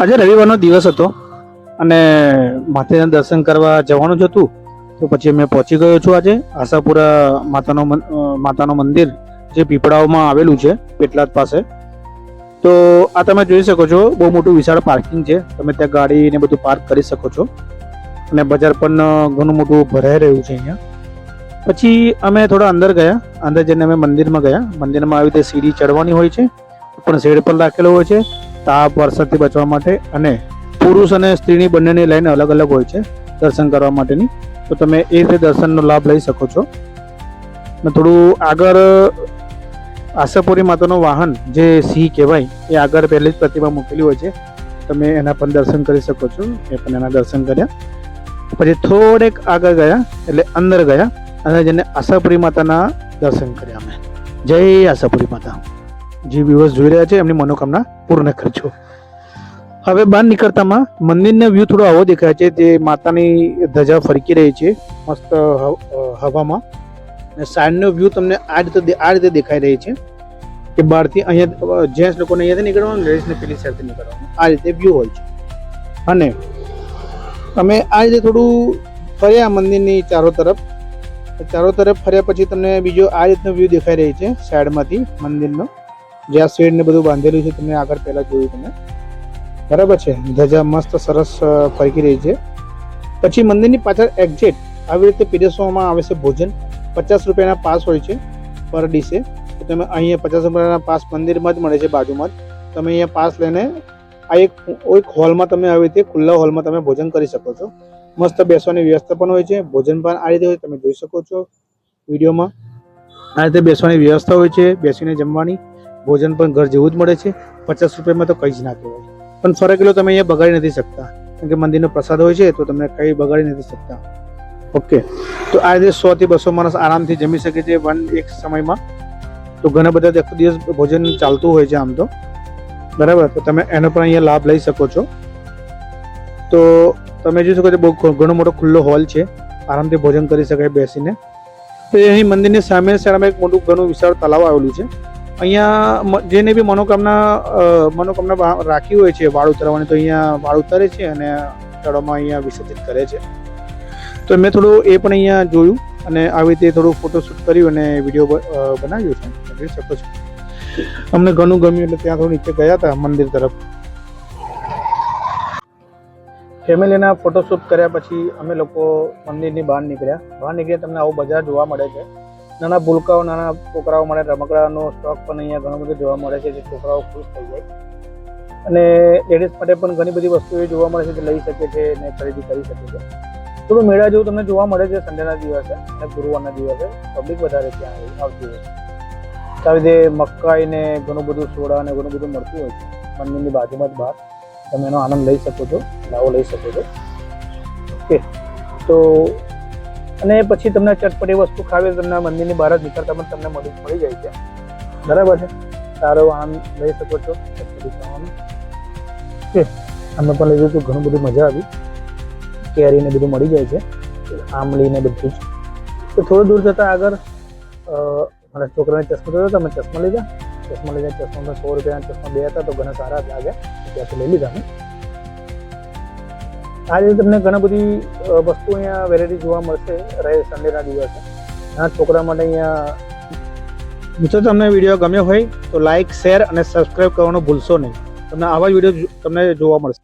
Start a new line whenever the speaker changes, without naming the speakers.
આજે રવિવારનો દિવસ હતો અને માતાજીના દર્શન કરવા જવાનું જ હતું. તો પછી મેં પહોંચી ગયો છું આજે આશાપુરા માતાનું મંદિર જે પીપળાઓમાં આવેલું છે પેટલાદ પાસે. તો આ તમે જોઈ શકો છો, બહુ મોટું વિશાળ પાર્કિંગ છે. તમે ત્યાં ગાડી ને બધું પાર્ક કરી શકો છો અને બજાર પણ ઘણું મોટું ભરાઈ રહ્યું છે અહીંયા. પછી અમે થોડા અંદર ગયા. અંદર જઈને અમે મંદિરમાં ગયા. મંદિરમાં આવી રીતે સીડી ચડવાની હોય છે, પણ શેડ પર રાખેલો હોય છે તાપ વરસાદથી બચવા માટે. અને પુરુષ અને સ્ત્રીની બંનેની લાઈન અલગ અલગ હોય છે દર્શન કરવા માટેની. તો તમે એ રીતે દર્શનનો લાભ લઈ શકો છો. અને થોડું આગળ આશાપુરી માતાનું વાહન જે સિંહ કહેવાય એ આગળ પહેલી જ પ્રતિમા મૂકેલી હોય છે. તમે એના પણ દર્શન કરી શકો છો. એ પણ એના દર્શન કર્યા. પછી થોડેક આગળ ગયા એટલે અંદર ગયા અને જેને આશાપુરી માતાના દર્શન કર્યા અમે. જય આશાપુરી માતા. જે વ્યુઅર્સ જોઈ રહ્યા છે એમની મનોકામના પૂર્ણ કરજો. હવે બહાર નીકળતામાં મંદિરનો વ્યૂ થોડો આવો દેખાય છે. જે માતાની ધજા ફરકી રહી છે મસ્ત હવામાં. અને સાઈડનો વ્યૂ તમને આ રીતે દેખાઈ રહી છે કે બહારથી અહીંયા જેન્ટ્સ લોકોને અહીંયાથી નીકળવાનું, લેડીઝને પેલી સાઈડથી નીકળવાનું, આ રીતે વ્યૂ હોય છે. અને તમે આ રીતે થોડું ફર્યા મંદિરની ચારો તરફ ફર્યા પછી તમને બીજો આ રીતનો વ્યૂ દેખાઈ રહી છે સાઈડમાંથી મંદિરનો. જ્યાં શેડ ને બધું બાંધેલું છે તમે આગળ પહેલા જોયું તમે, બરાબર છે. ધજા મસ્ત સરસ ફરકી રહી છે. પછી મંદિરની પાછળ એક્ઝેક્ટ આવી રીતે પીરસવામાં આવે છે ભોજન. 50 રૂપિયાના પાસ હોય છે પર ડીશે. તો તમે અહીંયા 50 રૂપિયાના પાસ મંદિરમાં જ મળે છે, બાજુમાં જ. તમે અહીંયા પાસ લઈને આ એક હોલમાં તમે આવી રીતે ખુલ્લા હોલમાં તમે ભોજન કરી શકો છો. મસ્ત બેસવાની વ્યવસ્થા પણ હોય છે. ભોજન પણ આ રીતે હોય, તમે જોઈ શકો છો વિડીયોમાં. આ રીતે બેસવાની વ્યવસ્થા હોય છે, બેસીને જમવાની. ભોજન પણ ઘર જેવું જ મળે છે. 50 રૂપિયામાં તો કંઈ જ ના કહેવાય. પણ ફરક એટલો તમે અહીંયા બગાડી નથી શકતા, કારણ કે મંદિરનો પ્રસાદ હોય છે તો તમને કંઈ બગાડી નથી શકતા. ઓકે, તો આ રીતે 100 થી 200 માણસ આરામથી જમી શકે છે એક સમયમાં. તો ઘણા બધા આખો દિવસ ભોજન ચાલતું હોય છે આમ તો, બરાબર. તો તમે એનો પણ અહીંયા લાભ લઈ શકો છો. તો તમે જોઈ શકો છો બહુ ઘણો મોટો ખુલ્લો હોલ છે, આરામથી ભોજન કરી શકાય બેસીને. તો અહીં મંદિરની સામે સાઈડમાં એક મોટું ઘણું વિશાળ તળાવ આવેલું છે. અહીંયા જેને બી મનોકામના રાખી હોય છે વાળ ઉતારવાની, તો અહીંયા વાળ ઉતારે છે અને તળાવમાં અહીંયા વિસર્જિત કરે છે. તો મેં થોડું એ પણ અહીંયા જોયું અને આવી રીતે થોડું ફોટોશૂટ કર્યું અને વિડીયો બનાવ્યો છે, જોઈ શકો છો. અમને ઘણું ગમ્યું એટલે ત્યાં થોડું નીચે ગયા હતા મંદિર તરફ. ફેમિલીના ફોટોશૂટ કર્યા પછી અમે લોકો મંદિરની બહાર નીકળ્યા. તમને આવું બજાર જોવા મળે છે. નાના ભૂલકાઓ, નાના છોકરાઓ માટે રમકડાનો સ્ટોક પણ અહીંયા ઘણો બધો જોવા મળે છે, જે છોકરાઓ ખુશ થઈ જાય. અને લેડીઝ માટે પણ ઘણી બધી વસ્તુઓ જોવા મળે છે, જે લઈ શકે છે અને ખરીદી કરી શકે છે. થોડું મેળા જેવું તમને જોવા મળે છે સન્ડેના દિવસે અને ગુરુવારના દિવસે. પબ્લિક વધારે ત્યાં આવતી હોય છે. આવી રીતે મકાઈ ને ઘણું બધું સોડા અને ઘણું બધું મળતું હોય છે મંદિરની બાજુમાં જ બહાર. તમે એનો આનંદ લઈ શકો છો, લાવો લઈ શકો છો. ઓકે, તો અને પછી તમને ચટપટી વસ્તુ ખાવી તમને મંદિરની બહાર જ નીકળતા પણ તમને મળી જાય છે, બરાબર છે. સારો આનંદ લઈ શકો છો ચટપટી ખાવાનું. ઓકે, અમે પણ લીધું હતું, ઘણું બધું મજા આવી. કેરી ને બધું મળી જાય છે, આંબલી ને બધું જ. તો થોડું દૂર જતાં આગળ મારા છોકરાને ચશ્મા જોયો, તમે ચશ્મા લીધા. ચશ્મા 100 રૂપિયાના ચશ્મા 2 હતા, તો ઘણા સારા લાગ્યા, ત્યાંથી લઈ લીધા મેં. આ રીતે તમને ઘણા બધી વસ્તુ અહીંયા વેરાયટી જોવા મળશે સન્ડેના દિવસે. આ છોકરા માટે અહીંયા. મિત્રો તમને વિડીયો ગમ્યો હોય તો લાઇક, શેર અને સબસ્ક્રાઈબ કરવાનું ભૂલશો નહીં. તમને આવા જ વિડીયો તમને જોવા મળશે.